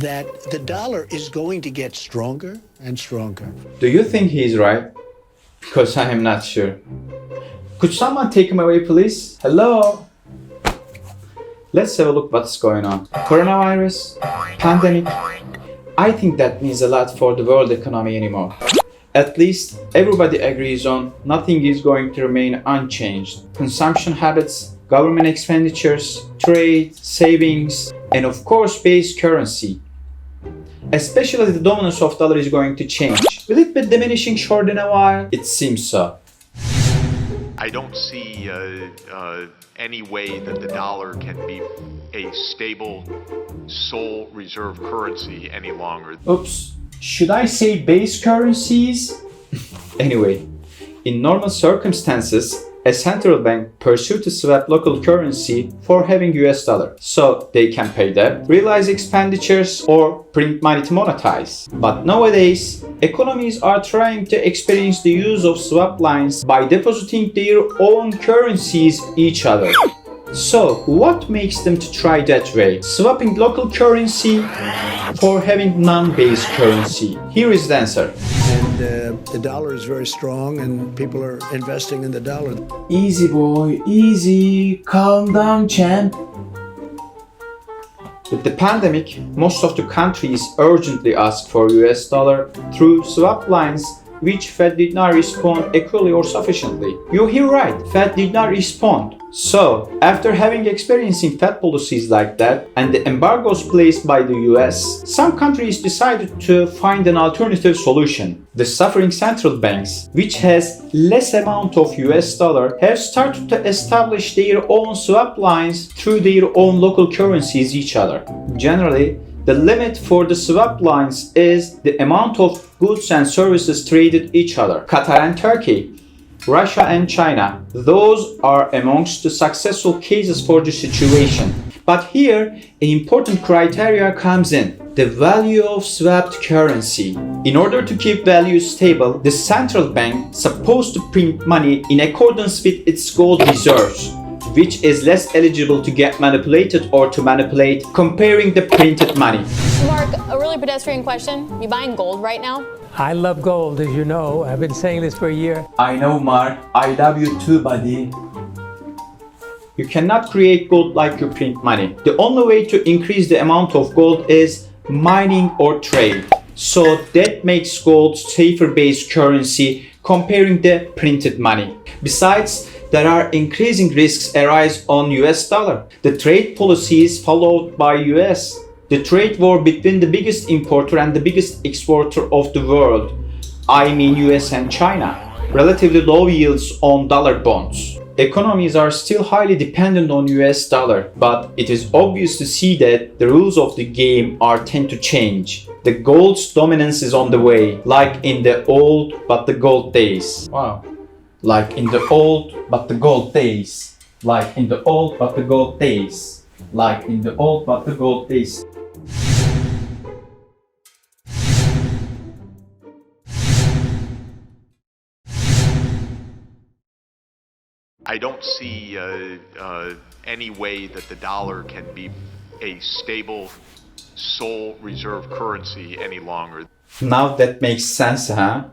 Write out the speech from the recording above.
that the dollar is going to get stronger and stronger. Do you think he's right? Because I am not sure. Could someone take him away, please? Hello? Let's have a look what's going on. Coronavirus? Pandemic? I think that means a lot for the world economy anymore. At least everybody agrees on nothing is going to remain unchanged. Consumption habits, government expenditures, trade, savings, and of course base currency. Especially the dominance of dollar is going to change. Will it be diminishing short in a while? It seems so. I don't see any way that the dollar can be a stable sole reserve currency any longer. Oops, should I say base currencies? Anyway, in normal circumstances, a central bank pursues to swap local currency for having US dollar, so they can pay debt, realize expenditures, or print money to monetize. But nowadays, economies are trying to experience the use of swap lines by depositing their own currencies each other. So, what makes them to try that way? Swapping local currency for having non-base currency. Here is the answer. And the dollar is very strong and people are investing in the dollar. Easy boy, easy. Calm down, champ. With the pandemic, most of the countries urgently ask for US dollar through swap lines, which Fed did not respond equally or sufficiently. You hear right, Fed did not respond. So, after having experiencing Fed policies like that and the embargoes placed by the US, some countries decided to find an alternative solution. The suffering central banks, which has less amount of US dollar, have started to establish their own swap lines through their own local currencies each other. Generally, the limit for the swap lines is the amount of goods and services traded each other. Qatar and Turkey, Russia and China, those are amongst the successful cases for the situation. But here, an important criteria comes in, the value of swapped currency. In order to keep value stable, the central bank is supposed to print money in accordance with its gold reserves, which is less eligible to get manipulated or to manipulate comparing the printed money. Mark, a really pedestrian question. You buying gold right now? I love gold, as you know. I've been saying this for a year. I know, Mark. I love you too, buddy. You cannot create gold like you print money. The only way to increase the amount of gold is mining or trade. So that makes gold safer base currency comparing the printed money. Besides, there are increasing risks arise on US dollar. The trade policies followed by US. The trade war between the biggest importer and the biggest exporter of the world, I mean US and China. Relatively low yields on dollar bonds. Economies are still highly dependent on US dollar, but it is obvious to see that the rules of the game are tend to change. The gold's dominance is on the way, like in the old but the gold days. Wow. Like in the old but the gold days. Like in the old but the gold days. Like in the old but the gold days. I don't see any way that the dollar can be a stable sole reserve currency any longer. Now that makes sense, huh?